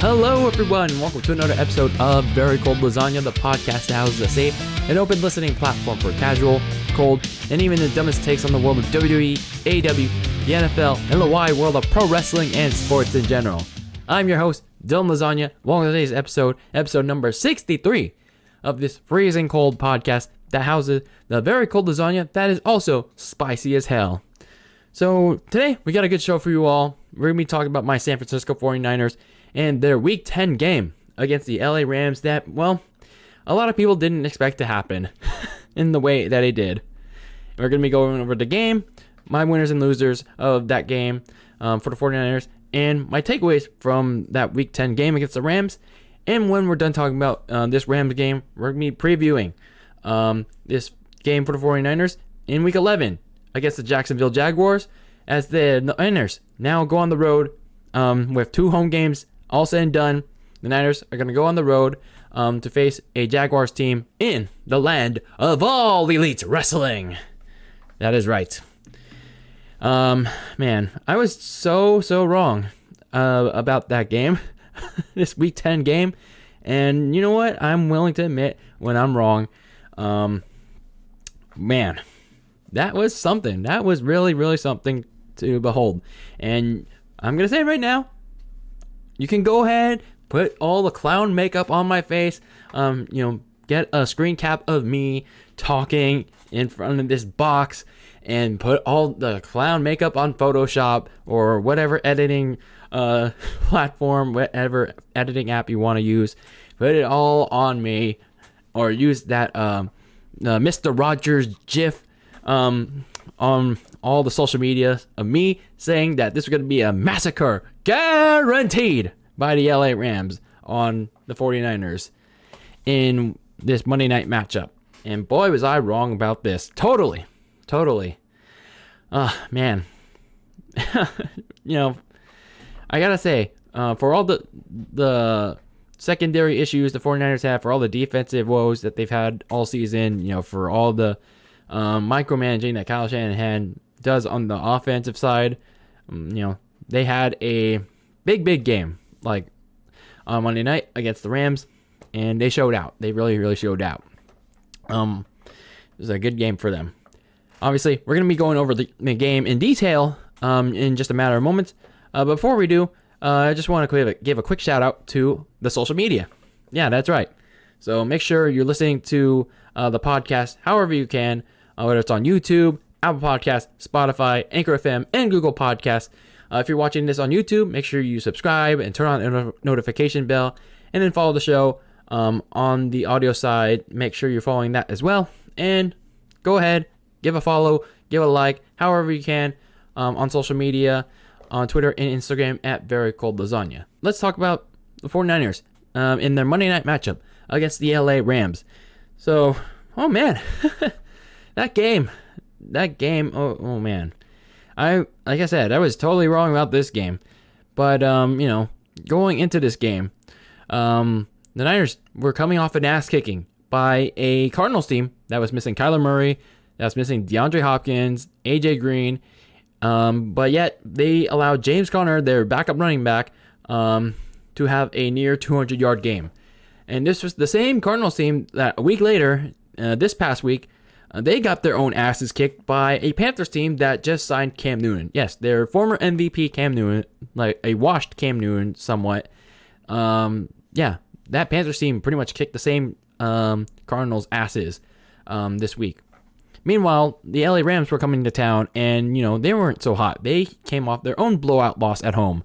Hello everyone, welcome to another episode of Very Cold Lasagna, the podcast that houses a safe and open listening platform for casual, cold, and even the dumbest takes on the world of WWE, AEW, the NFL, and the wide world of pro wrestling and sports in general. I'm your host, DylanLasagna. Welcome to today's episode number 63 of this freezing cold podcast that houses the Very Cold Lasagna that is also spicy as hell. So today, we got a good show for you all. We're going to be talking about my San Francisco 49ers and their Week 10 game against the LA Rams that, well, a lot of people didn't expect to happen in the way that it did. We're going to be going over the game, my winners and losers of that game for the 49ers, and my takeaways from that Week 10 game against the Rams. And when we're done talking about this Rams game, we're going to be previewing this game for the 49ers in Week 11 against the Jacksonville Jaguars, as the Niners now go on the road with 2 home games all said and done. The Niners are going to go on the road to face a Jaguars team in the land of elite wrestling. That is right. Man, I was so wrong about that game, this Week 10 game. And you know what? I'm willing to admit when I'm wrong. Man, that was something. That was really something to behold. And I'm going to say right now, you can go ahead, put all the clown makeup on my face, get a screen cap of me talking in front of this box, and put all the clown makeup on Photoshop or whatever editing platform, whatever editing app you want to use. Put it all on me, or use that Mr. Rogers GIF on all the social media of me saying that this is going to be a massacre guaranteed by the LA Rams on the 49ers in this Monday night matchup. And boy, was I wrong about this. Totally. Man. I gotta say, for all the secondary issues the 49ers have, for all the defensive woes that they've had all season, for all the micromanaging that Kyle Shanahan does on the offensive side, they had a big game like on Monday night against the Rams, and they showed out. They really showed out. It was a good game for them. Obviously, we're going to be going over the game in detail in just a matter of moments. Before we do, I just want to give a quick shout out to the social media. Yeah, that's right. So make sure you're listening to the podcast however you can, whether it's on YouTube, Apple Podcasts, Spotify, Anchor FM, and Google Podcasts. If you're watching this on YouTube, make sure you subscribe and turn on the notification bell, and then follow the show on the audio side. Make sure you're following that as well. And go ahead, give a follow, give a like, however you can on social media, on Twitter and Instagram at Very Cold Lasagna. Let's talk about the 49ers in their Monday night matchup against the LA Rams. So, oh man, that game, oh man. Like I said, I was totally wrong about this game. But, going into this game, the Niners were coming off an ass kicking by a Cardinals team that was missing Kyler Murray, that was missing DeAndre Hopkins, AJ Green, but yet they allowed James Conner, their backup running back, to have a near 200-yard game. And this was the same Cardinals team that a week later, this past week, they got their own asses kicked by a Panthers team that just signed Cam Newton. Yes, their former MVP Cam Newton, like a washed Cam Newton somewhat. That Panthers team pretty much kicked the same Cardinals asses this week. Meanwhile, the LA Rams were coming to town, and they weren't so hot. They came off their own blowout loss at home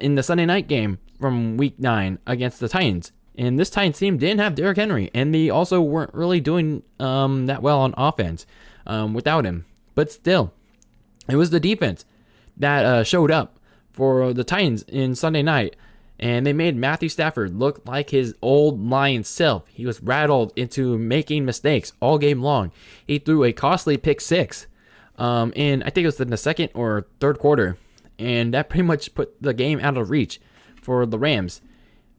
in the Sunday night game from Week 9 against the Titans. And this Titans team didn't have Derrick Henry, and they also weren't really doing that well on offense without him. But still, it was the defense that showed up for the Titans in Sunday night, and they made Matthew Stafford look like his old Lions self. He was rattled into making mistakes all game long. He threw a costly pick six in, I think it was in the second or third quarter, and that pretty much put the game out of reach for the Rams.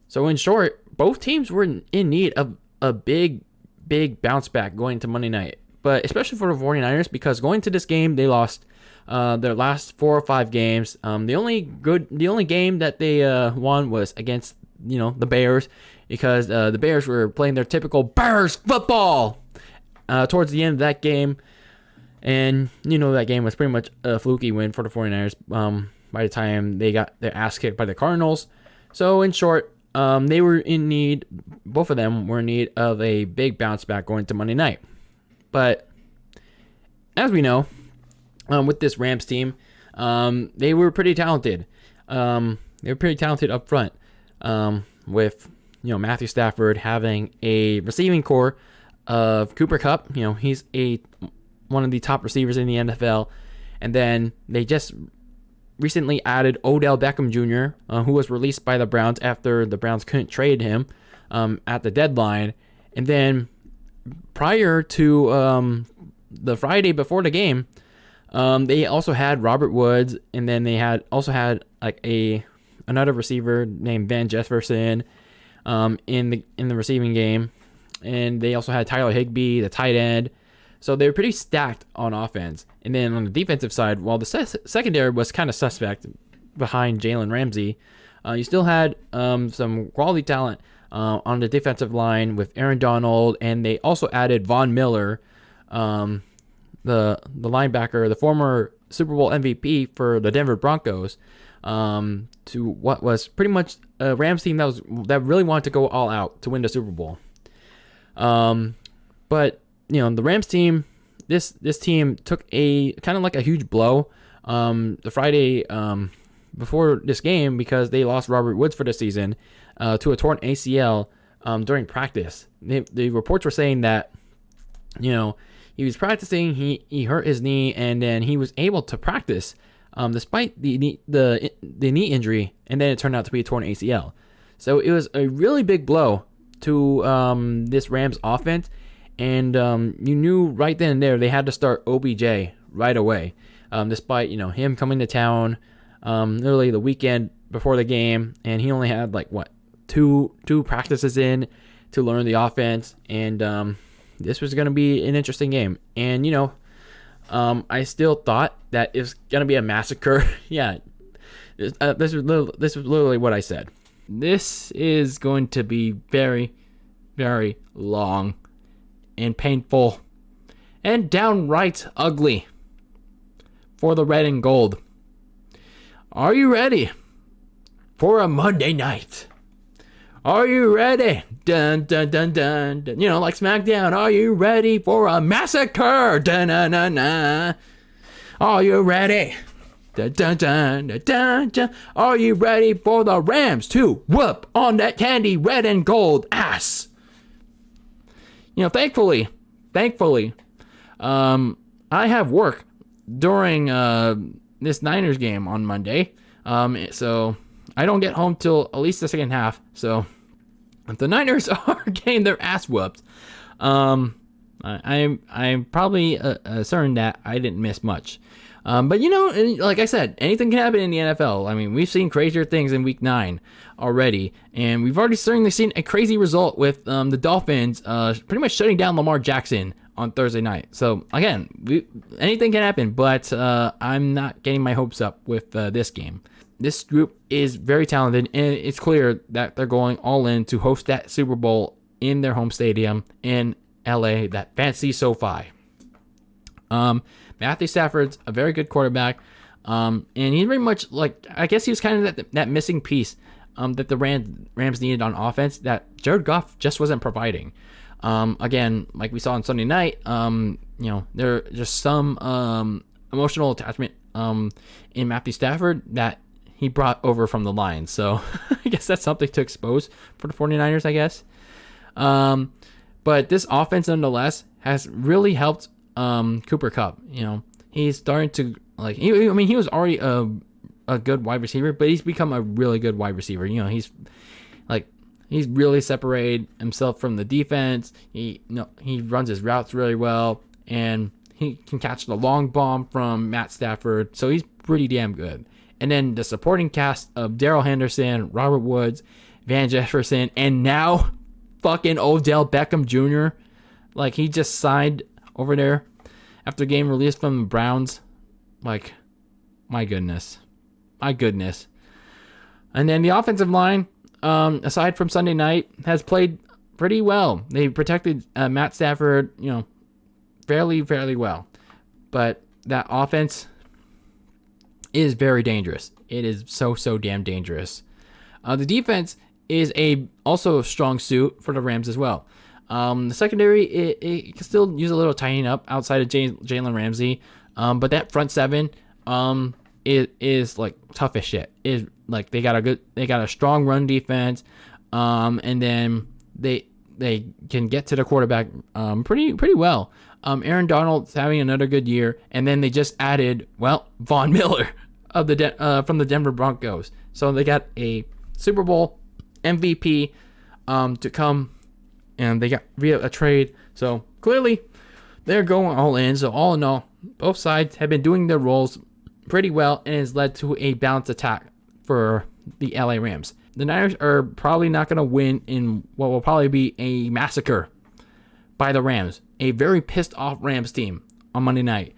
So in short, both teams were in need of a big bounce back going into Monday night. But especially for the 49ers, because going to this game, they lost their last 4 or 5 games. The only game that they won was against the Bears, because the Bears were playing their typical Bears football towards the end of that game, and that game was pretty much a fluky win for the 49ers. By the time they got their ass kicked by the Cardinals. So in short, they were in need. Both of them were in need of a big bounce back going to Monday night. But as we know, with this Rams team, they were pretty talented. They were pretty talented up front, with Matthew Stafford having a receiving core of Cooper Kupp. He's one of the top receivers in the NFL, and then they just recently added Odell Beckham Jr., who was released by the Browns after the Browns couldn't trade him at the deadline. And then prior to the Friday before the game, they also had Robert Woods, and then they also had another receiver named Van Jefferson in the receiving game, and they also had Tyler Higbee, the tight end. So they were pretty stacked on offense. And then on the defensive side, while the secondary was kind of suspect behind Jalen Ramsey, you still had some quality talent on the defensive line with Aaron Donald, and they also added Von Miller, the linebacker, the former Super Bowl MVP for the Denver Broncos, to what was pretty much a Rams team that really wanted to go all out to win the Super Bowl. But the Rams team, this team took a kind of like a huge blow the Friday before this game, because they lost Robert Woods for the season to a torn ACL during practice. The reports were saying that he was practicing, he hurt his knee, and then he was able to practice despite the knee injury, and then it turned out to be a torn ACL. So it was a really big blow to this Rams offense. And you knew right then and there they had to start OBJ right away, despite him coming to town literally the weekend before the game, and he only had two practices in to learn the offense, and this was going to be an interesting game. And I still thought that it was going to be a massacre. Yeah, this was literally what I said. This is going to be very, very long and painful and downright ugly for the red and gold. Are you ready for a Monday night? Are you ready? Dun dun dun dun, dun. Like SmackDown. Are you ready for a massacre? Dun dun dun dun. Are you ready? Dun dun dun dun dun dun. Are you ready for the Rams to whoop on that candy red and gold ass? Thankfully, I have work during this Niners game on Monday, so I don't get home till at least the second half. So if the Niners are getting their ass whooped, I'm probably certain that I didn't miss much. But like I said, anything can happen in the NFL. I mean, we've seen crazier things in Week 9 already, and we've already certainly seen a crazy result with the Dolphins pretty much shutting down Lamar Jackson on Thursday night. So again, anything can happen, but I'm not getting my hopes up with this game. This group is very talented, and it's clear that they're going all in to host that Super Bowl in their home stadium in LA, that fancy SoFi. Matthew Stafford's a very good quarterback, and he's very much I guess he was kind of that missing piece that the Rams needed on offense that Jared Goff just wasn't providing. Again, like we saw on Sunday night, there's just some emotional attachment in Matthew Stafford that he brought over from the Lions. So I guess that's something to expose for the 49ers, I guess. But this offense, nonetheless, has really helped Cooper Kupp. He's starting to he was already a good wide receiver, but he's become a really good wide receiver. He's really separated himself from the defense. He runs his routes really well, and he can catch the long bomb from Matt Stafford. So he's pretty damn good. And then the supporting cast of Darrell Henderson, Robert Woods, Van Jefferson, and now fucking Odell Beckham Jr. He just signed over there after getting released from the Browns. Like, my goodness. And then the offensive line, aside from Sunday night, has played pretty well. They protected Matt Stafford, fairly well. But that offense is very dangerous. It is so damn dangerous. The defense is also a strong suit for the Rams as well. The secondary, it can still use a little tightening up outside of Jalen Ramsey. But that front seven, it is like tough as shit. Is like they got a strong run defense, and then they can get to the quarterback pretty well. Aaron Donald's having another good year, and then they just added Von Miller of from the Denver Broncos. So they got a Super Bowl MVP to come, and they got via a trade. So clearly they're going all in. So all in all, both sides have been doing their roles pretty well, and has led to a balanced attack for the LA Rams. The Niners are probably not going to win in what will probably be a massacre by the Rams. A very pissed off Rams team on Monday night.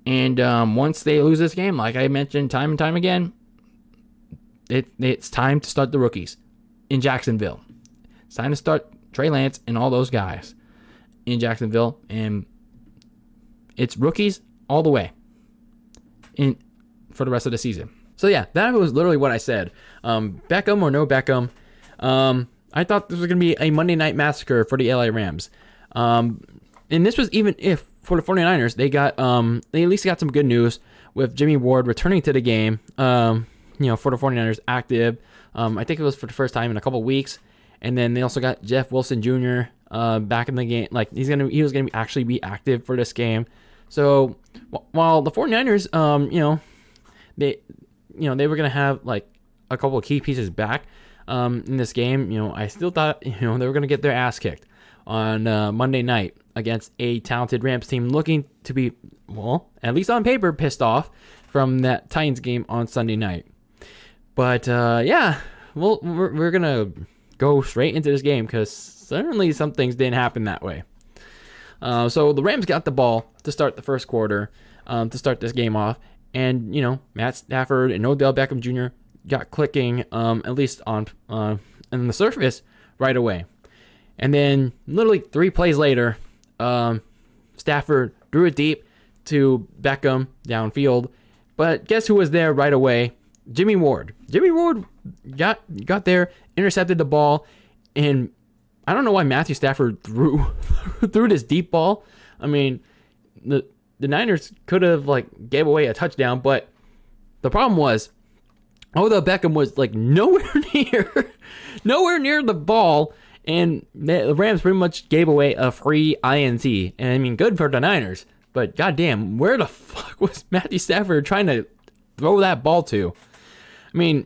And once they lose this game, like I mentioned time and time again, it's time to start the rookies in Jacksonville. It's time to start Trey Lance and all those guys in Jacksonville. And it's rookies all the way for the rest of the season. So yeah, that was literally what I said. Beckham or no Beckham, I thought this was going to be a Monday night massacre for the LA Rams. And this was even if for the 49ers, they at least got some good news with Jimmy Ward returning to the game, for the 49ers active. I think it was for the first time in a couple weeks. And then they also got Jeff Wilson Jr. Back in the game. Like he was going to actually be active for this game. So while the 49ers, they were going to have like a couple of key pieces back in this game, I still thought, they were going to get their ass kicked on Monday night against a talented Rams team looking to be, at least on paper, pissed off from that Titans game on Sunday night. But we're going to go straight into this game because certainly some things didn't happen that way. So the Rams got the ball to start the first quarter, to start this game off. And, Matt Stafford and Odell Beckham Jr. got clicking, at least on the surface right away. And then literally 3 plays later, Stafford threw it deep to Beckham downfield. But guess who was there right away? Jimmy Ward. Jimmy Ward got there, intercepted the ball, and I don't know why Matthew Stafford threw this deep ball. I mean, the Niners could have gave away a touchdown, but the problem was Odell Beckham was nowhere near the ball, and the Rams pretty much gave away a free INT. And I mean, good for the Niners, but goddamn, where the fuck was Matthew Stafford trying to throw that ball to? I mean,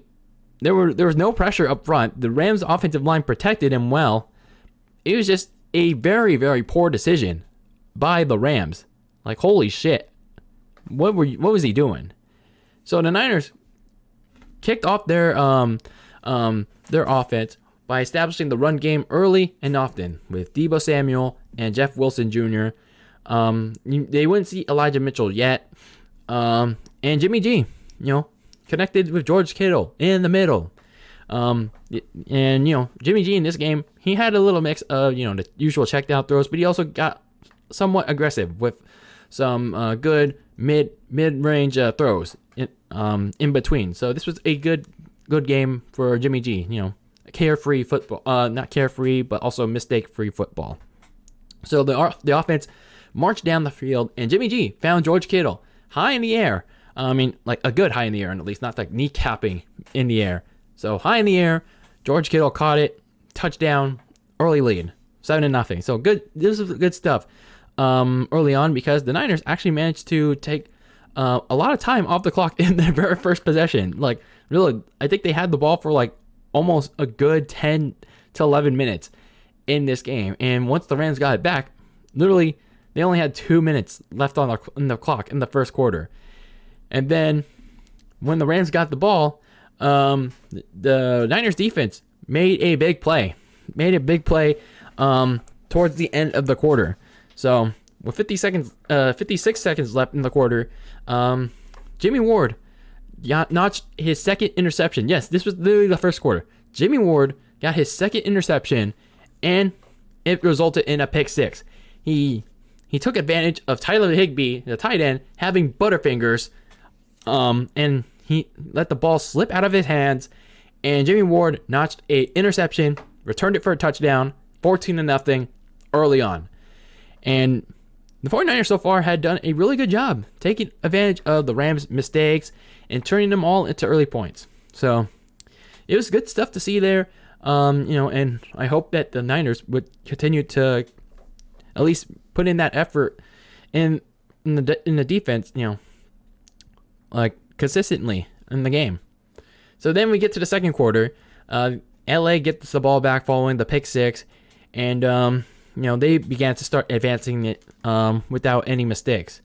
there was no pressure up front. The Rams offensive line protected him well. It was just a very, very poor decision by the Rams. Holy shit. What was he doing? So the Niners kicked off their offense by establishing the run game early and often with Deebo Samuel and Jeff Wilson Jr. They wouldn't see Elijah Mitchell yet. And Jimmy G, connected with George Kittle in the middle. And Jimmy G in this game, he had a little mix of, the usual check down throws, but he also got somewhat aggressive with some good mid-range throws in between. So this was a good game for Jimmy G. Carefree football, not carefree, but also mistake-free football. So the offense marched down the field, and Jimmy G found George Kittle high in the air. I mean, a good high in the air, at least not kneecapping in the air. So high in the air, George Kittle caught it, touchdown, early lead, 7-0. So good. This is good stuff. Early on, because the Niners actually managed to take a lot of time off the clock in their very first possession. Really, I think they had the ball for almost a good 10 to 11 minutes in this game. And once the Rams got it back, literally, they only had 2 minutes left on the clock in the first quarter. And then when the Rams got the ball, the Niners defense made a big play. Towards the end of the quarter. So with 56 seconds left in the quarter, Jimmy Ward notched his second interception. Yes, this was literally the first quarter. Jimmy Ward got his second interception, and it resulted in a pick six. He took advantage of Tyler Higbee, the tight end, having butterfingers, and he let the ball slip out of his hands, and Jimmy Ward notched a interception, returned it for a touchdown, 14-0 early on. And the 49ers so far had done a really good job taking advantage of the Rams' mistakes and turning them all into early points. So it was good stuff to see there. And I hope that the Niners would continue to at least put in that effort in the defense, like consistently in the game. So then we get to the second quarter. LA gets the ball back following the pick six, and they began to start advancing it without any mistakes.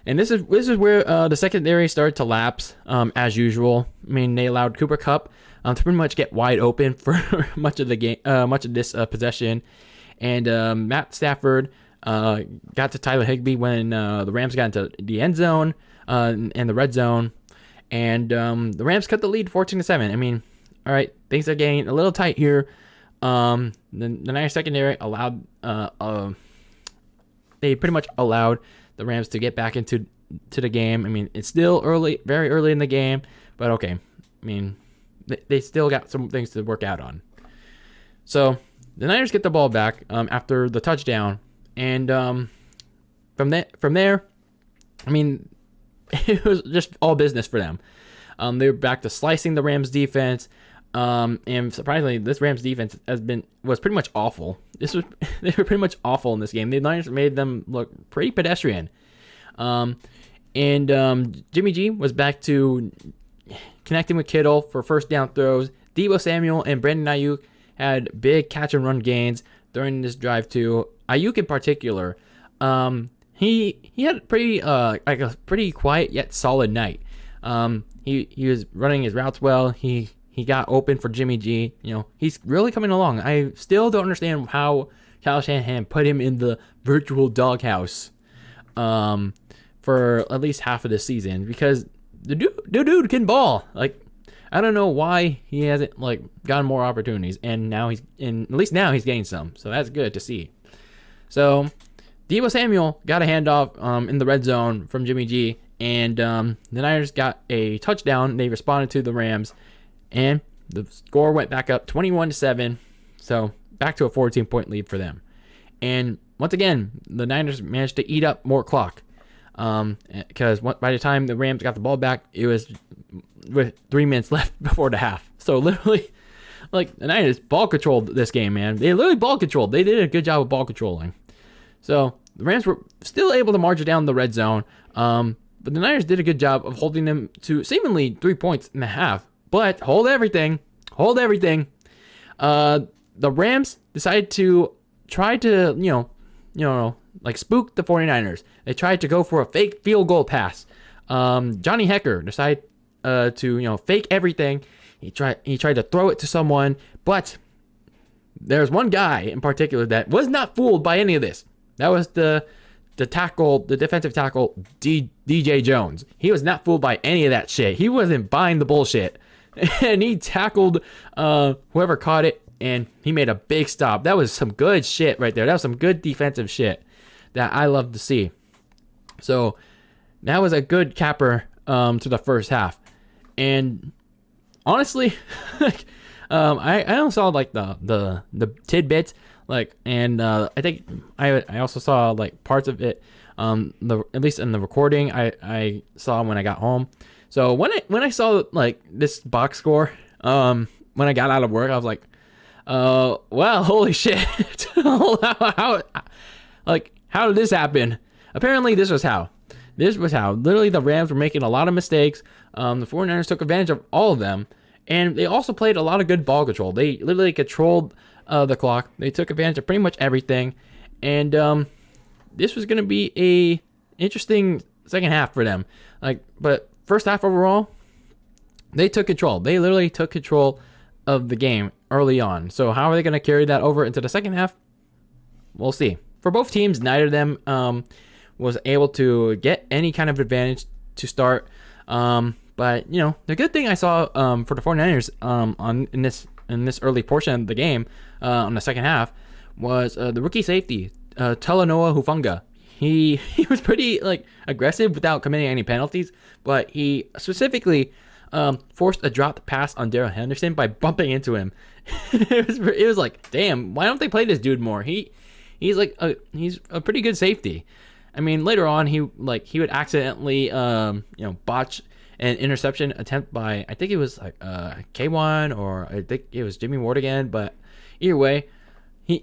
And this is where the secondary started to lapse as usual. I mean, they allowed Cooper Kupp to pretty much get wide open for much of the game, much of this possession, and Matt Stafford got to Tyler Higbee when the Rams got into the end zone and the red zone, and the Rams cut the lead 14-7. I mean, all right, things are getting a little tight here. The Niners secondary allowed they pretty much allowed the Rams to get back into the game. I mean, it's still early, very early in the game, but okay. I mean, they still got some things to work out on. So the Niners get the ball back after the touchdown, and from there, I mean, it was just all business for them. They were back to slicing the Rams defense. And surprisingly, this Rams defense was pretty much awful. They were pretty much awful in this game. The Niners made them look pretty pedestrian. Jimmy G was back to connecting with Kittle for first down throws. Deebo Samuel and Brandon Ayuk had big catch and run gains during this drive too. Ayuk in particular, he had a pretty quiet yet solid night. He was running his routes well. He got open for Jimmy G. He's really coming along. I still don't understand how Kyle Shanahan put him in the virtual doghouse for at least half of the season, because the dude can ball. Like, I don't know why he hasn't gotten more opportunities, and at least now he's getting some. So that's good to see. So Deebo Samuel got a handoff in the red zone from Jimmy G, and the Niners got a touchdown. They responded to the Rams, and the score went back up 21-7. So back to a 14-point lead for them. And once again, the Niners managed to eat up more clock. Because by the time the Rams got the ball back, it was with 3 minutes left before the half. So literally, the Niners ball controlled this game, man. They literally ball controlled. They did a good job of ball controlling. So the Rams were still able to march down the red zone. But the Niners did a good job of holding them to seemingly 3 points in the half. But hold everything. The Rams decided to try to, spook the 49ers. They tried to go for a fake field goal pass. Johnny Hecker decided to, fake everything. He tried to throw it to someone, but there's one guy in particular that was not fooled by any of this. That was the defensive tackle, DJ Jones. He was not fooled by any of that shit. He wasn't buying the bullshit. And he tackled whoever caught it, and he made a big stop. That was some good shit right there. That was some good defensive shit that I love to see. So that was a good capper to the first half. And honestly, I don't saw the tidbits, and I think I also saw parts of it, at least in the recording I saw when I got home. So when I saw this box score, when I got out of work, I was like, well, holy shit. how did this happen? Apparently this was how. Literally the Rams were making a lot of mistakes. The 49ers took advantage of all of them, and they also played a lot of good ball control. They literally controlled the clock. They took advantage of pretty much everything, and this was going to be a interesting second half for them. But first half overall, they took control. They literally took control of the game early on. So how are they going to carry that over into the second half? We'll see. For both teams, neither of them was able to get any kind of advantage to start. But the good thing I saw for the 49ers in this early portion of the game on the second half was the rookie safety Talanoa Hufanga. He was pretty aggressive without committing any penalties, but he specifically forced a dropped pass on Darrell Henderson by bumping into him. It was like, damn, why don't they play this dude more? He's a pretty good safety. I mean, later on he would accidentally botch an interception attempt by, I think it was K1, or I think it was Jimmy Ward again, but either way,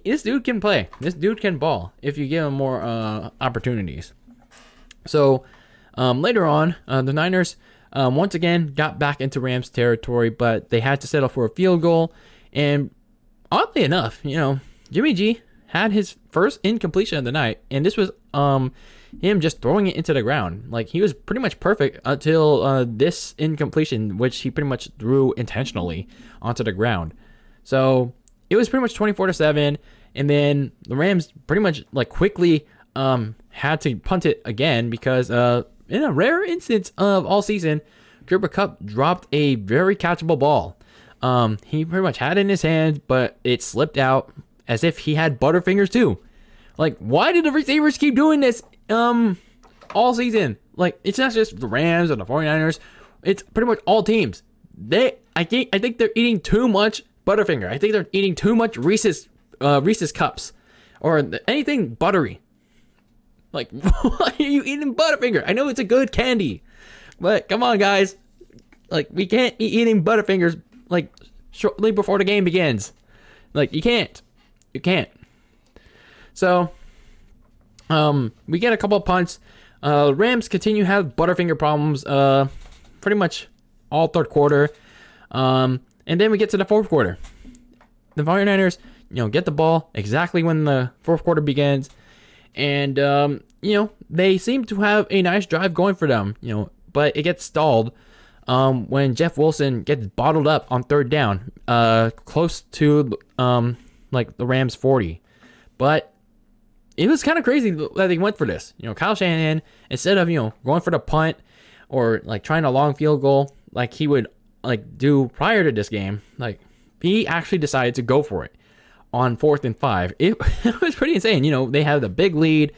this dude can play. This dude can ball if you give him more opportunities. So later on, the Niners once again got back into Rams territory, but they had to settle for a field goal. And oddly enough, Jimmy G had his first incompletion of the night, and this was him just throwing it into the ground. He was pretty much perfect until this incompletion, which he pretty much threw intentionally onto the ground. So it was pretty much 24-7, and then the Rams pretty much quickly had to punt it again because in a rare instance of all season, Cooper Kupp dropped a very catchable ball. He pretty much had it in his hand, but it slipped out as if he had butterfingers too. Why did the receivers keep doing this all season? It's not just the Rams or the 49ers. It's pretty much all teams. I think they're eating too much Butterfinger. I think they're eating too much Reese's Cups or anything buttery. Why are you eating Butterfinger? I know it's a good candy, but come on, guys. We can't be eating Butterfingers shortly before the game begins. You can't. You can't. So, we get a couple of punts. Rams continue to have Butterfinger problems pretty much all third quarter. And then we get to the fourth quarter. The 49ers, get the ball exactly when the fourth quarter begins. And, they seem to have a nice drive going for them, but it gets stalled when Jeff Wilson gets bottled up on third down, close to, the Rams 40. But it was kind of crazy that they went for this. Kyle Shanahan, instead of, going for the punt or, trying a long field goal like he would, do prior to this game, he actually decided to go for it on 4th and 5. It was pretty insane. They had the big lead.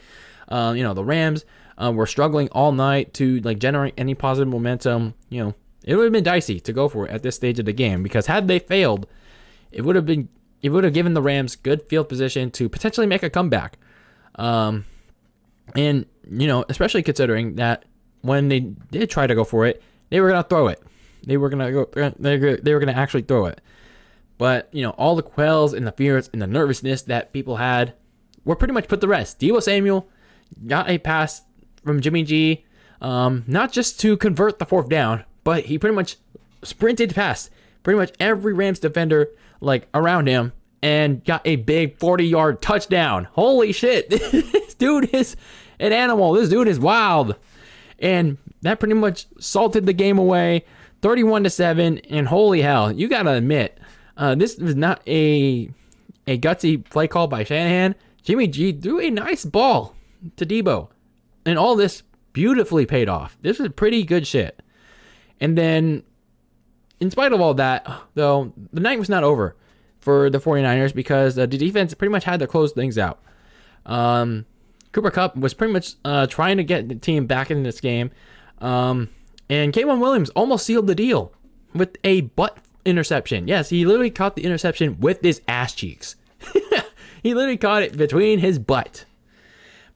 The Rams were struggling all night to generate any positive momentum. It would have been dicey to go for it at this stage of the game, because had they failed, it would have given the Rams good field position to potentially make a comeback. And especially considering that when they did try to go for it, they were gonna throw it. They were gonna actually throw it. But all the quells and the fears and the nervousness that people had were pretty much put to rest. Deebo Samuel got a pass from Jimmy G, not just to convert the fourth down, but he pretty much sprinted past pretty much every Rams defender around him and got a big 40-yard touchdown. Holy shit. This dude is an animal. This dude is wild. And that pretty much salted the game away, 31-7. And holy hell, you got to admit, this was not a gutsy play call by Shanahan. Jimmy G threw a nice ball to Deebo, and all this beautifully paid off. This was pretty good shit. And then, in spite of all that, though, the night was not over for the 49ers, because the defense pretty much had to close things out. Cooper Kupp was pretty much trying to get the team back in this game. And K'Waun Williams almost sealed the deal with a butt interception. Yes, he literally caught the interception with his ass cheeks. He literally caught it between his butt.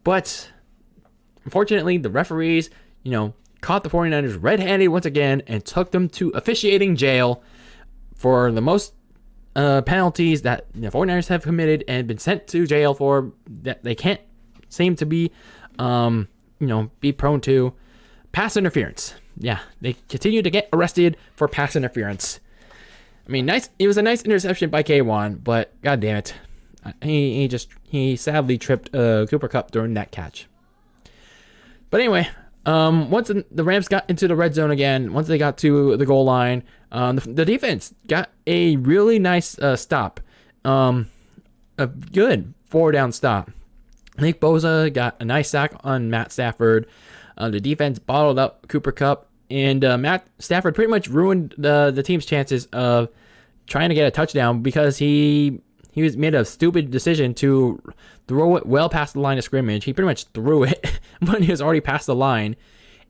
But unfortunately, the referees, caught the 49ers red-handed once again and took them to officiating jail for the most penalties that the 49ers have committed and been sent to jail for, that they can't seem to be, be prone to. Pass interference. Yeah, they continue to get arrested for pass interference. I mean, nice. It was a nice interception by K'Waun, but god damn it, he sadly tripped Cooper Kupp during that catch. But anyway, once the Rams got into the red zone again, once they got to the goal line, the defense got a really nice stop, a good 4-down stop. Nick Bosa got a nice sack on Matt Stafford. The defense bottled up Cooper Kupp, and Matt Stafford pretty much ruined the team's chances of trying to get a touchdown because he made a stupid decision to throw it well past the line of scrimmage. He pretty much threw it when he was already past the line,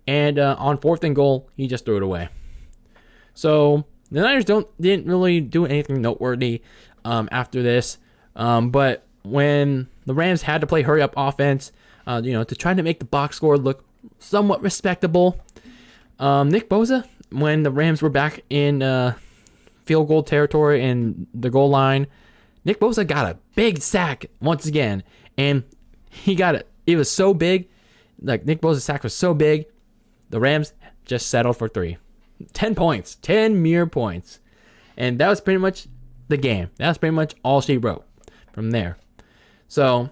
and on 4th and goal, he just threw it away. So the Niners didn't really do anything noteworthy after this, but when the Rams had to play hurry up offense, to try to make the box score look somewhat respectable, Nick Bosa, when the Rams were back in field goal territory and the goal line, Nick Bosa got a big sack once again, and he got it. It was so big, like Nick Bosa's sack was so big, the Rams just settled for 3. 10 points, 10 mere points. And that was pretty much the game. That was pretty much all she wrote from there. So,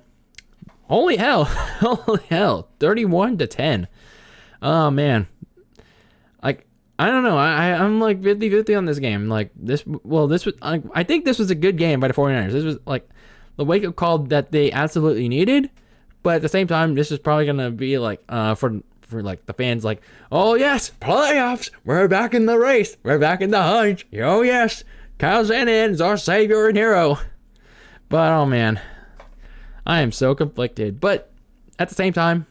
holy hell, 31-10. Oh, man. Like, I don't know. I'm like 50-50 on this game. Like, I think this was a good game by the 49ers. This was like the wake-up call that they absolutely needed. But at the same time, this is probably going to be like, for like the fans, like, oh yes, playoffs, we're back in the race, we're back in the hunt, oh yes, Kyle Shanahan is our savior and hero. But oh man, I am so conflicted. But at the same time,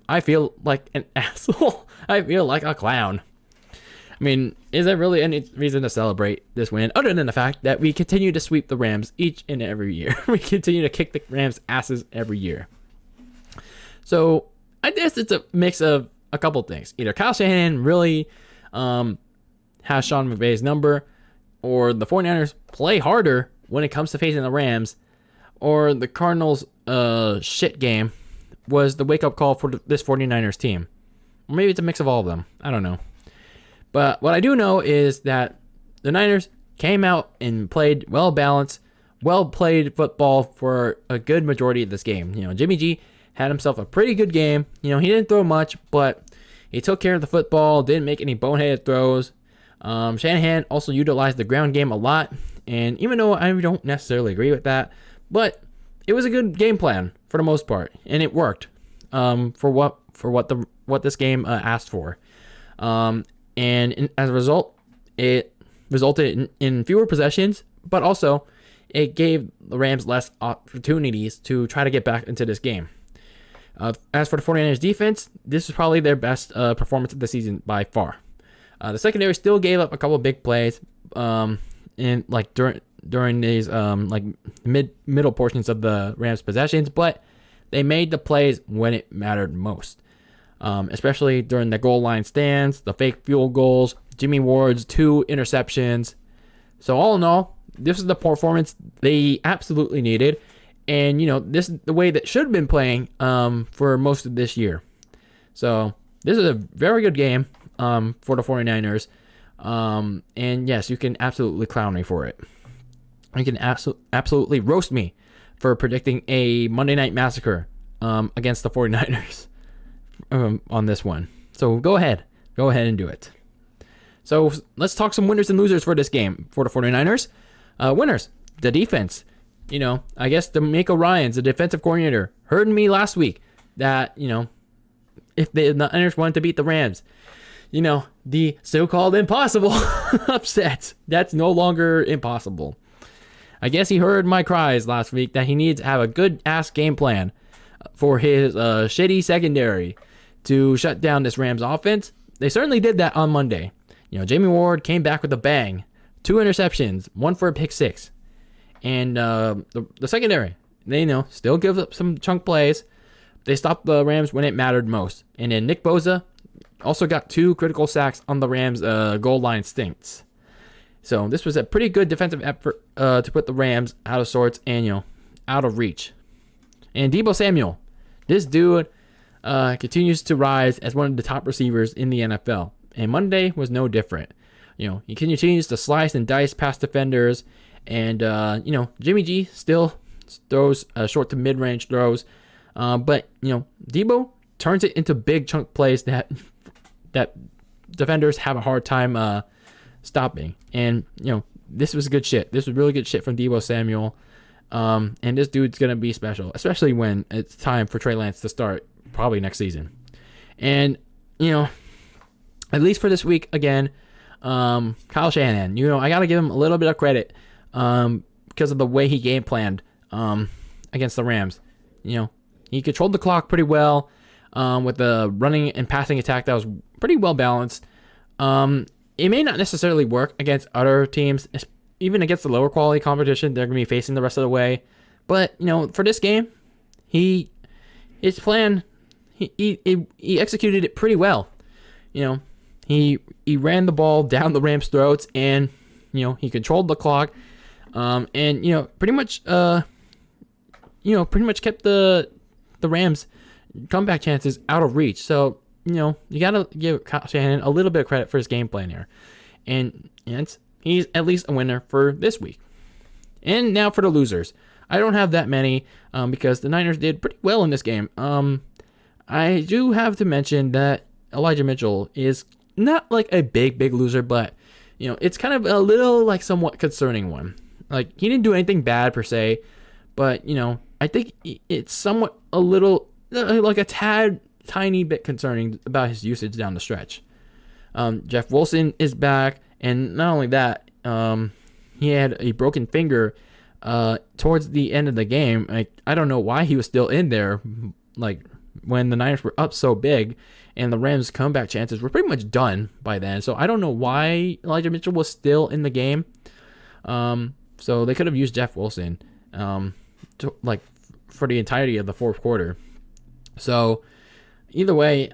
I feel like an asshole. I feel like a clown. I mean, is there really any reason to celebrate this win other than the fact that we continue to sweep the Rams each and every year? We continue to kick the Rams' asses every year. So I guess it's a mix of a couple things. Either Kyle Shanahan really has Sean McVay's number, or the 49ers play harder when it comes to facing the Rams, or the Cardinals' shit game was the wake-up call for this 49ers team. Or maybe it's a mix of all of them. I don't know. But what I do know is that the Niners came out and played well-balanced, well-played football for a good majority of this game. Jimmy G had himself a pretty good game. He didn't throw much, but he took care of the football, didn't make any boneheaded throws. Shanahan also utilized the ground game a lot, and even though I don't necessarily agree with that, but it was a good game plan for the most part, and it worked for what this game asked for. And as a result, it resulted in fewer possessions, but also it gave the Rams less opportunities to try to get back into this game. As for the 49ers defense, this was probably their best performance of the season by far. The secondary still gave up a couple of big plays during these middle portions of the Rams possessions, but they made the plays when it mattered most. Especially during the goal line stands, the fake field goals, Jimmy Ward's 2 interceptions. So all in all, this is the performance they absolutely needed. And, this is the way that should have been playing for most of this year. So this is a very good game for the 49ers. And yes, you can absolutely clown me for it. You can absolutely roast me for predicting a Monday Night Massacre against the 49ers on this one. So go ahead and do it. So let's talk some winners and losers for this game for the 49ers. Winners, the defense. I guess D'Amico Ryans, the defensive coordinator, heard me last week that, if the Niners wanted to beat the Rams, the so-called impossible upset, that's no longer impossible. I guess he heard my cries last week that he needs to have a good-ass game plan for his shitty secondary to shut down this Rams offense. They certainly did that on Monday. Jamie Ward came back with a bang. 2 interceptions, 1 for a pick 6. And the secondary, they still give up some chunk plays. They stopped the Rams when it mattered most. And then Nick Bosa also got 2 critical sacks on the Rams' goal line stints. So this was a pretty good defensive effort to put the Rams out of sorts and, out of reach. And Deebo Samuel, this dude continues to rise as one of the top receivers in the NFL. And Monday was no different. He continues to slice and dice past defenders. And, Jimmy G still throws short to mid-range throws. But, Deebo turns it into big chunk plays that defenders have a hard time stopping. And, this was good shit. This was really good shit from Deebo Samuel. And this dude's going to be special, especially when it's time for Trey Lance to start probably next season. And at least for this week again, Kyle Shanahan, I got to give him a little bit of credit because of the way he game planned against the Rams. He controlled the clock pretty well with the running and passing attack that was pretty well balanced. It may not necessarily work against other teams, even against the lower quality competition they're going to be facing the rest of the way. But, for this game, his plan, he executed it pretty well. He ran the ball down the Rams' throats, and, he controlled the clock, and, pretty much kept the Rams' comeback chances out of reach. So, you got to give Kyle Shanahan a little bit of credit for his game plan here. And he's at least a winner for this week. And now for the losers. I don't have that many because the Niners did pretty well in this game. I do have to mention that Elijah Mitchell is not like a big loser, but, it's kind of a little like somewhat concerning one. Like, he didn't do anything bad per se, but, I think it's somewhat a little, like a tad, tiny bit concerning about his usage down the stretch. Jeff Wilson is back, and not only that, he had a broken finger towards the end of the game. I don't know why he was still in there, like when the Niners were up so big, and the Rams' comeback chances were pretty much done by then. So I don't know why Elijah Mitchell was still in the game. So they could have used Jeff Wilson, for the entirety of the fourth quarter. So either way,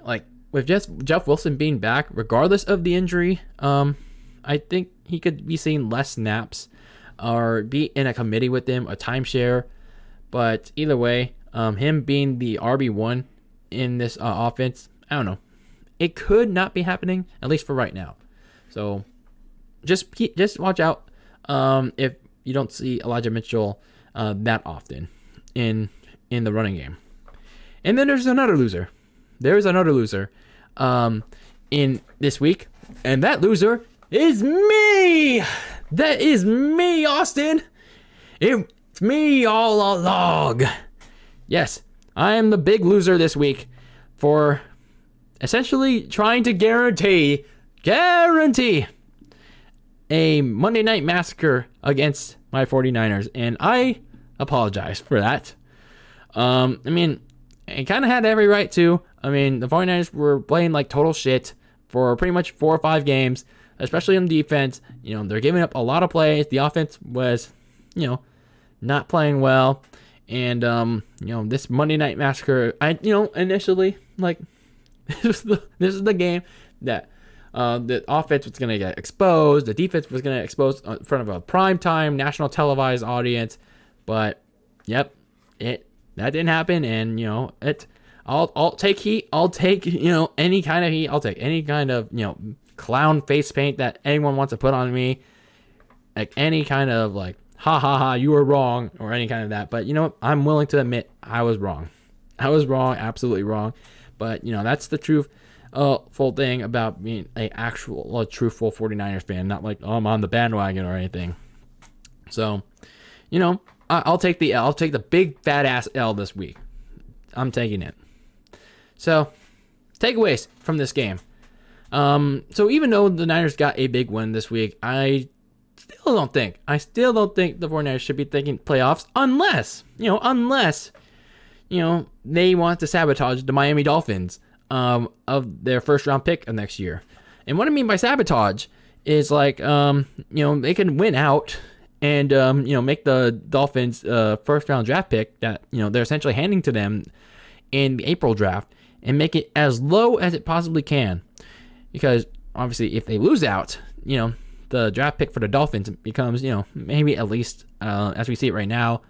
with Jeff Wilson being back, regardless of the injury, I think he could be seeing less snaps or be in a committee with him, a timeshare. But either way, him being the RB1 in this offense, I don't know. It could not be happening, at least for right now. So just watch out if you don't see Elijah Mitchell that often in the running game. And then there's another loser. In this week, and that loser is me. That is me, Austin. It's me all along. Yes, I am the big loser this week for essentially trying to guarantee a Monday Night Massacre against my 49ers, and I apologize for that. I kind of had every right to. The 49ers were playing like total shit for pretty much 4 or 5 games, especially on defense. They're giving up a lot of plays. The offense was, not playing well. And, this Monday Night Massacre, initially, this is the game that the offense was going to get exposed. The defense was going to expose in front of a primetime national televised audience. But, yep, that didn't happen. And, I'll take heat. I'll take, any kind of heat. I'll take any kind of, clown face paint that anyone wants to put on me. Like any kind of ha ha ha, you were wrong, or any kind of that. But I'm willing to admit I was wrong. I was wrong, absolutely wrong. But, that's the truth. Full thing about being a truthful 49ers fan, not like, I'm on the bandwagon or anything. So, I'll take the big fat ass L this week. I'm taking it. So, takeaways from this game. So even though the Niners got a big win this week, I still don't think the 49ers should be thinking playoffs unless they want to sabotage the Miami Dolphins of their first round pick of next year. And what I mean by sabotage is they can win out and make the Dolphins first round draft pick that they're essentially handing to them in the April draft and make it as low as it possibly can. Because obviously if they lose out, the draft pick for the Dolphins becomes, maybe at least as we see it right now,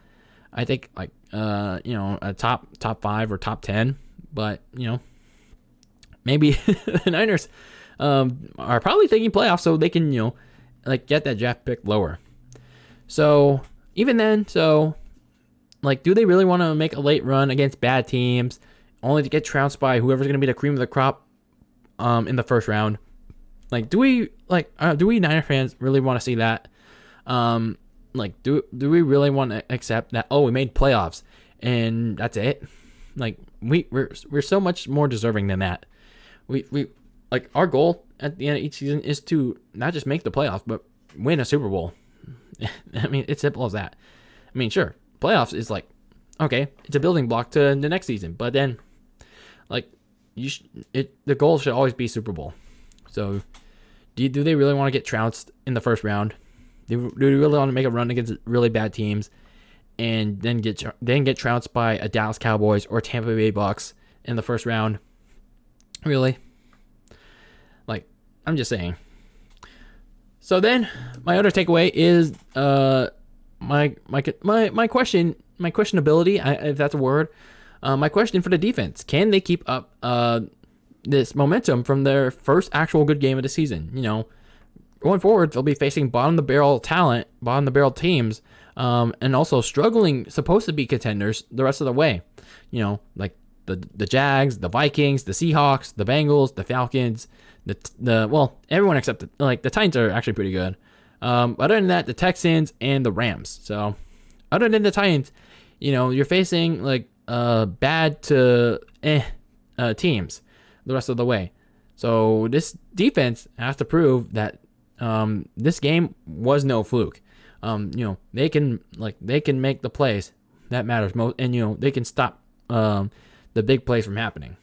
I think a top 5 or top 10, but maybe the Niners are probably thinking playoffs so they can get that draft pick lower. So even then, do they really want to make a late run against bad teams only to get trounced by whoever's going to be the cream of the crop in the first round? Do we Niner fans really want to see that? Do we really want to accept that? Oh, we made playoffs and that's it. We're so much more deserving than that. we like our goal at the end of each season is to not just make the playoffs, but win a Super Bowl. I mean, it's simple as that. I mean, sure, playoffs is like, okay, it's a building block to the next season, but then like the goal should always be Super Bowl. So do they really want to get trounced in the first round? Do they really want to make a run against really bad teams and then get trounced by a Dallas Cowboys or Tampa Bay Bucks in the first round? Really? Like, I'm just saying. So then, my other takeaway is my questionability, if that's a word. My question for the defense: can they keep up this momentum from their first actual good game of the season? You know, going forward, they'll be facing bottom of the barrel talent, bottom of the barrel teams, and also struggling, supposed to be contenders the rest of the way. You know, like the Jags, the Vikings, the Seahawks, the Bengals, the Falcons, well, everyone except the Titans are actually pretty good. Other than that, the Texans and the Rams. So, other than the Titans, you know, you're facing like bad to teams the rest of the way. So this defense has to prove that this game was no fluke. You know, they can make the plays that matters most, and you know they can stop the big plays from happening.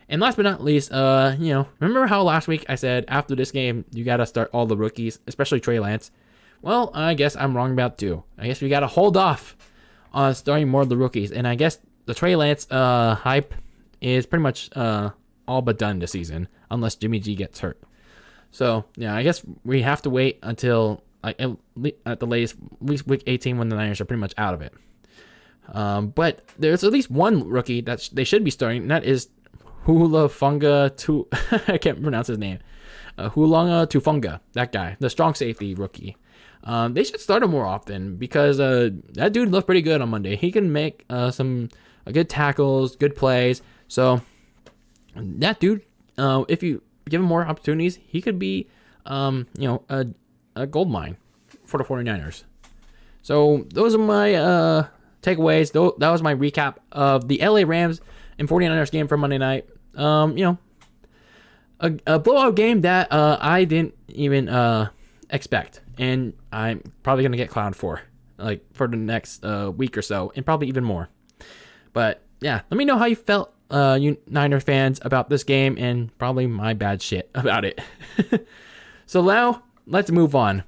And last but not least, you know, remember how last week I said after this game you got to start all the rookies, especially Trey Lance? Well, I guess I'm wrong about too. I guess we got to hold off on starting more of the rookies, and I guess the Trey Lance hype is pretty much all but done this season, unless Jimmy G gets hurt. So yeah, I guess we have to wait until like at the latest, at least week 18, when the Niners are pretty much out of it. But there's at least one rookie that they should be starting, and that is Hulafunga I can't pronounce his name. Hulanga Tufunga, that guy, the strong safety rookie. They should start him more often because that dude looked pretty good on Monday. He can make some good tackles, good plays. So that dude, if you give him more opportunities, he could be, you know, a gold mine for the 49ers. So those are my takeaways. That was my recap of the LA Rams and 49ers game from Monday night. You know, a blowout game that I didn't even expect, and I'm probably gonna get clowned for the next week or so, and probably even more. But yeah, let me know how you felt, you Niner fans, about this game, and probably my bad shit about it. So now let's move on.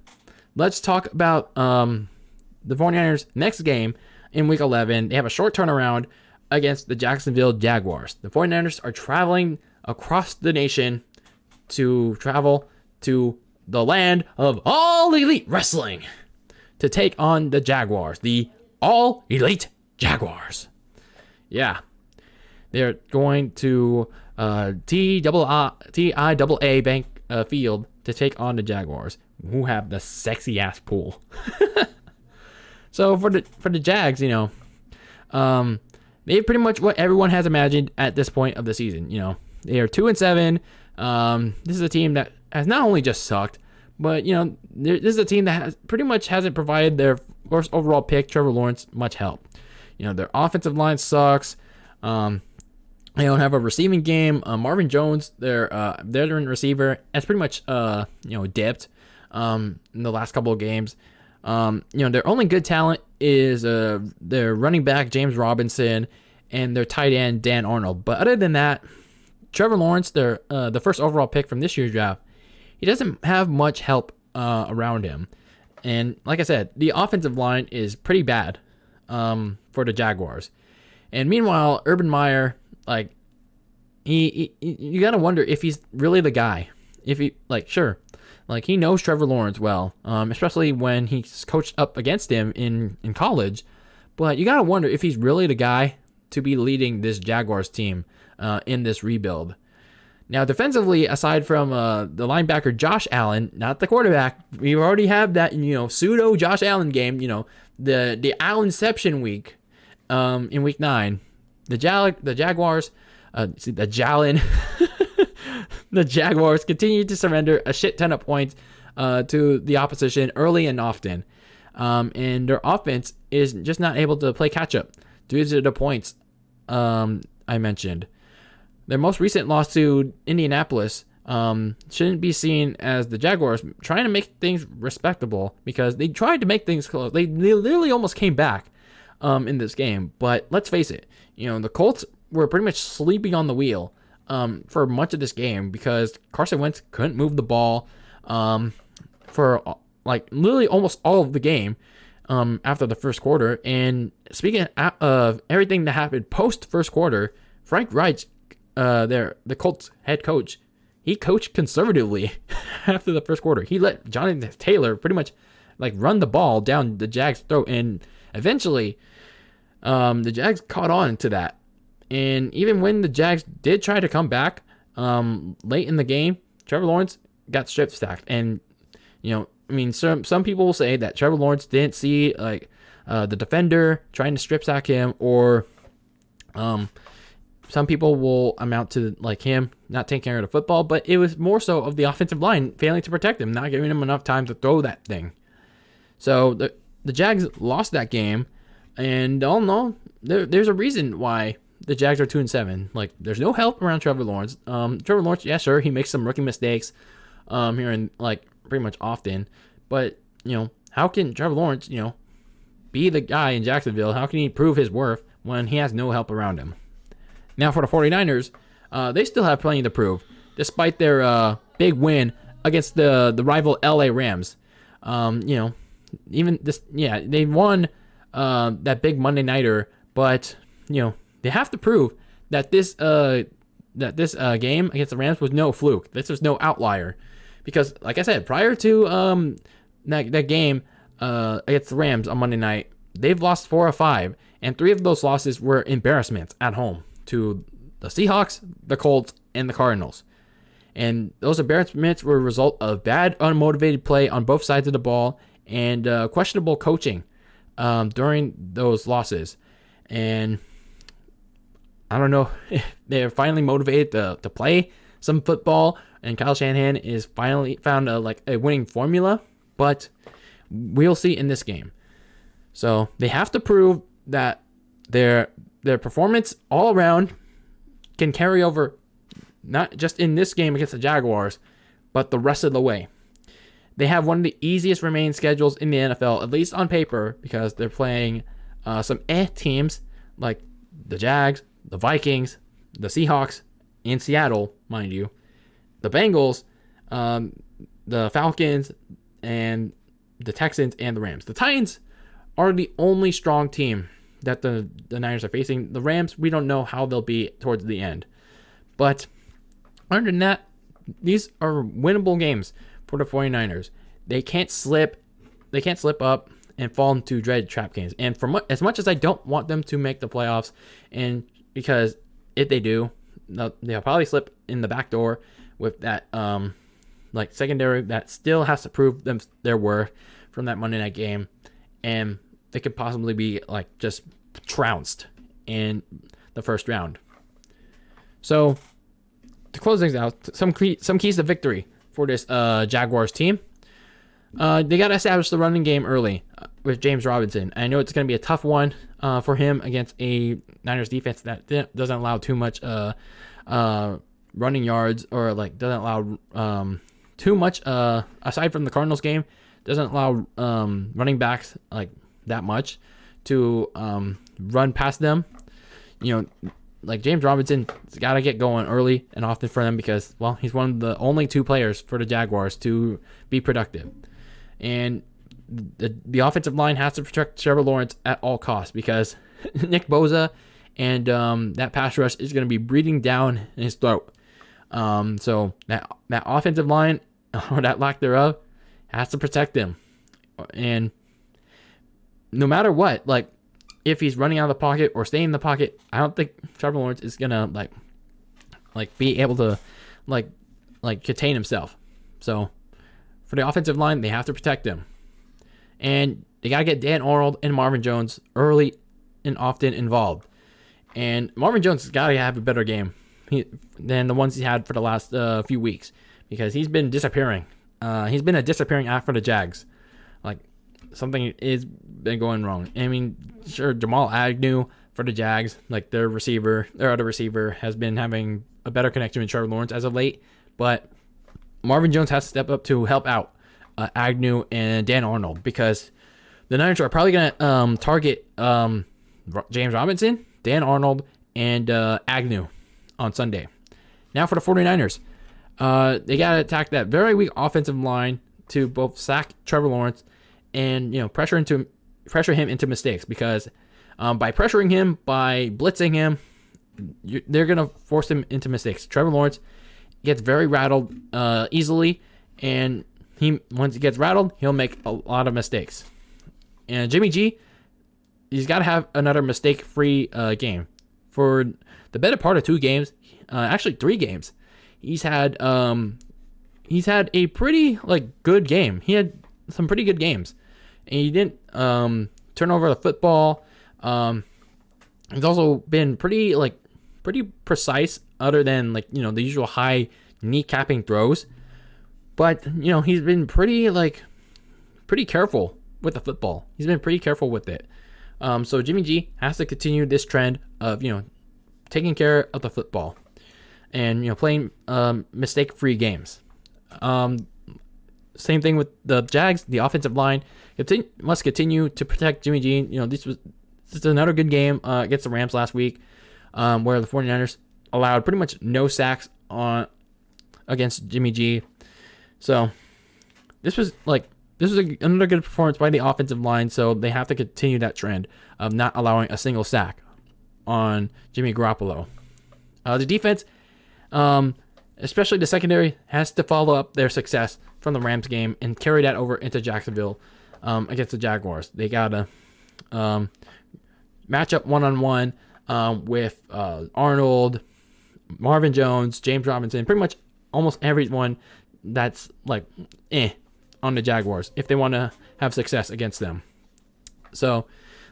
Let's talk about the 49ers next game in week 11. They have a short turnaround against the Jacksonville Jaguars. The 49ers are traveling across the nation to travel to the land of All Elite Wrestling to take on the Jaguars, the All Elite Jaguars. Yeah, they're going to TIAA Bank Field to take on the Jaguars, who have the sexy ass pool. So for the Jags, you know, they're pretty much what everyone has imagined at this point of the season. You know, they are 2-7. This is a team that has not only just sucked, but you know, this is a team that hasn't provided their first overall pick, Trevor Lawrence, much help. You know, their offensive line sucks. They don't have a receiving game. Marvin Jones, their receiver, has pretty much dipped in the last couple of games. You know, their only good talent is their running back James Robinson and their tight end Dan Arnold. But other than that, Trevor Lawrence, the first overall pick from this year's draft, he doesn't have much help around him. And like I said, the offensive line is pretty bad for the Jaguars. And meanwhile, Urban Meyer, like, you gotta wonder if he's really the guy. If he, like, sure, like, he knows Trevor Lawrence well, especially when he's coached up against him in college. But you gotta wonder if he's really the guy to be leading this Jaguars team in this rebuild. Now, defensively, aside from the linebacker Josh Allen, not the quarterback, we already have that, you know, pseudo Josh Allen game. You know, the Allenception week in week 9. The Jaguars, the Jaguars continue to surrender a shit ton of points to the opposition early and often. And their offense is just not able to play catch up due to the points I mentioned. their most recent loss to Indianapolis shouldn't be seen as the Jaguars trying to make things respectable, because they tried to make things close. They literally almost came back in this game. But let's face it, the Colts were pretty much sleeping on the wheel for much of this game, because Carson Wentz couldn't move the ball for like literally almost all of the game after the first quarter. And speaking of everything that happened post first quarter, Frank Reich, the Colts head coach, he coached conservatively after the first quarter. He let Jonathan Taylor pretty much like run the ball down the Jags' throat, and eventually the Jags caught on to that. And even when the Jags did try to come back late in the game, Trevor Lawrence got strip sacked. And some people will say that Trevor Lawrence didn't see like the defender trying to strip sack him, or some people will amount to like him not taking care of the football, but it was more so of the offensive line failing to protect him, not giving him enough time to throw that thing. So the Jags lost that game, and all in all, there's a reason why the Jags are 2-7. Like, there's no help around Trevor Lawrence. Trevor Lawrence, yeah, sure, he makes some rookie mistakes here and like pretty much often, but how can Trevor Lawrence be the guy in Jacksonville? How can he prove his worth when he has no help around him? Now for the 49ers, they still have plenty to prove, despite their big win against the rival LA Rams. Even this, yeah, they won that big Monday nighter, but they have to prove that this game against the Rams was no fluke. This was no outlier, because like I said, prior to that game against the Rams on Monday night, they've lost 4 of 5, and 3 of those losses were embarrassments at home to the Seahawks, the Colts, and the Cardinals. And those embarrassments were a result of bad, unmotivated play on both sides of the ball, and questionable coaching during those losses. And I don't know if they're finally motivated to play some football, and Kyle Shanahan is finally found a winning formula, but we'll see in this game. So they have to prove that their performance all around can carry over, not just in this game against the Jaguars, but the rest of the way. They have one of the easiest remaining schedules in the NFL, at least on paper, because they're playing some teams like the Jags, the Vikings, the Seahawks, in Seattle, mind you, the Bengals, the Falcons, and the Texans, and the Rams. The Titans are the only strong team that the Niners are facing. The Rams, we don't know how they'll be towards the end. But other than that, these are winnable games for the 49ers. They can't slip up and fall into dreaded trap games. And as much as I don't want them to make the playoffs, and because if they do, they'll probably slip in the back door with that secondary that still has to prove their worth from that Monday night game, and they could possibly be just trounced in the first round. So to close things out, some keys to victory for this Jaguars team. They got to establish the running game early with James Robinson. I know it's going to be a tough one for him against a Niners defense that doesn't allow too much running yards, or doesn't allow too much aside from the Cardinals game, doesn't allow running backs that much to run past them. James Robinson's got to get going early and often for them, because, well, he's one of the only 2 players for the Jaguars to be productive. And the offensive line has to protect Trevor Lawrence at all costs, because Nick Bosa and that pass rush is going to be breathing down his throat. So that offensive line, or that lack thereof, has to protect him. And no matter what, if he's running out of the pocket or staying in the pocket, I don't think Trevor Lawrence is gonna be able to contain himself. So for the offensive line, they have to protect him, and they gotta get Dan Arnold and Marvin Jones early and often involved. And Marvin Jones has gotta have a better game than the ones he had for the last few weeks, because he's been disappearing. He's been a disappearing act for the Jags. Something is been going wrong. I mean, sure, Jamal Agnew for the Jags, their other receiver, has been having a better connection with Trevor Lawrence as of late, but Marvin Jones has to step up to help out Agnew and Dan Arnold, because the Niners are probably going to target James Robinson, Dan Arnold, and Agnew on Sunday. Now for the 49ers. They got to attack that very weak offensive line to both sack Trevor Lawrence and pressure him into mistakes, because by pressuring him, by blitzing him, they're going to force him into mistakes. Trevor Lawrence gets very rattled easily, and once he gets rattled, he'll make a lot of mistakes. And Jimmy G, he's got to have another mistake-free game. For the better part of 2 games, actually 3 games, he's had a pretty good game. He had some pretty good games, and he didn't turn over the football. He's also been pretty precise, other than the usual high kneecapping throws. But he's been pretty careful with the football. He's been pretty careful with it. So Jimmy G has to continue this trend of taking care of the football and playing mistake-free games. Same thing with the Jags. The offensive line must continue to protect Jimmy G. This is another good game against the Rams last week, where the 49ers allowed pretty much no sacks against Jimmy G. So this was another good performance by the offensive line. So they have to continue that trend of not allowing a single sack on Jimmy Garoppolo. The defense, especially the secondary, has to follow up their success from the Rams game and carry that over into Jacksonville against the Jaguars. They gotta match up one-on-one with Arnold, Marvin Jones, James Robinson, pretty much almost everyone that's on the Jaguars if they want to have success against them. So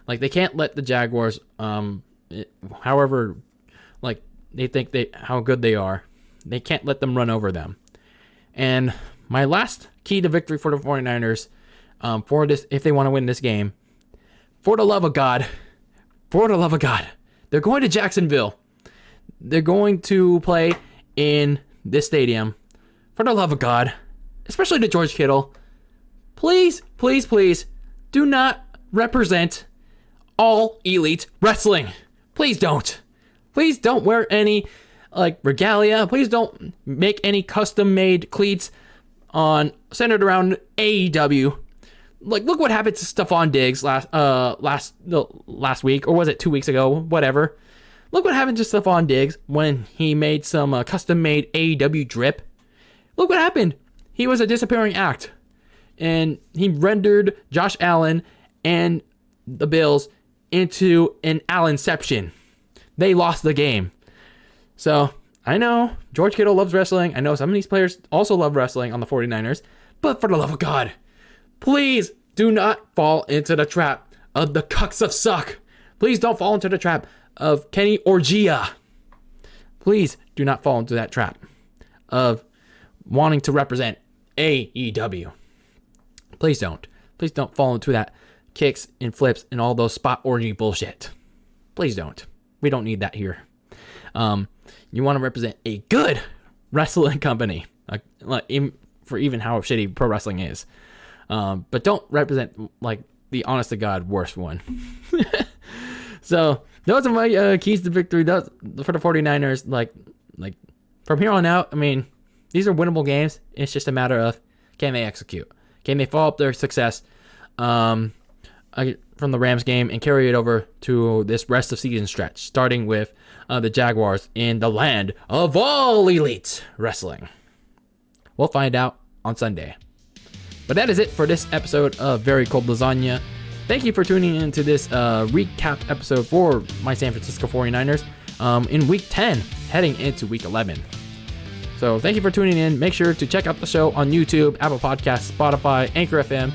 they can't let the Jaguars, however they think how good they are, they can't let them run over them. And my last key to victory for the 49ers, for this, if they want to win this game, for the love of God, they're going to Jacksonville. They're going to play in this stadium. For the love of God, especially to George Kittle, please, please, please do not represent All Elite Wrestling. Please don't. Please don't wear any regalia. Please don't make any custom-made cleats centered around AEW. Look what happened to Stephon Diggs last week, or was it 2 weeks ago? Whatever. Look what happened to Stephon Diggs when he made some custom-made AEW drip. Look what happened. He was a disappearing act, and he rendered Josh Allen and the Bills into an Allenception. They lost the game. So I know George Kittle loves wrestling. I know some of these players also love wrestling on the 49ers, but for the love of God, please do not fall into the trap of the cucks of suck. Please don't fall into the trap of Kenny Orgia. Please do not fall into that trap of wanting to represent AEW. Please don't. Please don't fall into that kicks and flips and all those spot orgy bullshit. Please don't. We don't need that here. You want to represent a good wrestling company, for even how shitty pro wrestling is. But don't represent the honest to God worst one. So those are my keys to victory. Those for the 49ers. From here on out, I mean, these are winnable games. It's just a matter of, can they execute? Can they follow up their success from the Rams game and carry it over to this rest of season stretch, starting with the Jaguars in the land of all elite wrestling? We'll find out on Sunday. But that is it for this episode of Very Cold Lasagna. Thank you for tuning in to this recap episode for my San Francisco 49ers in Week 10, heading into Week 11. So thank you for tuning in. Make sure to check out the show on YouTube, Apple Podcasts, Spotify, Anchor FM,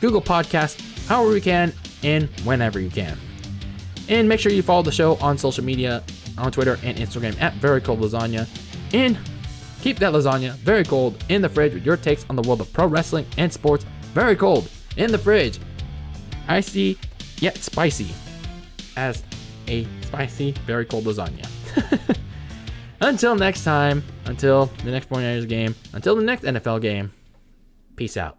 Google Podcasts, however you can, and whenever you can. And make sure you follow the show on social media, on Twitter and Instagram at Very Cold Lasagna. And keep that lasagna very cold in the fridge with your takes on the world of pro wrestling and sports very cold in the fridge. Icy yet spicy as a spicy, very cold lasagna. Until next time, until the next 49ers game, until the next NFL game, peace out.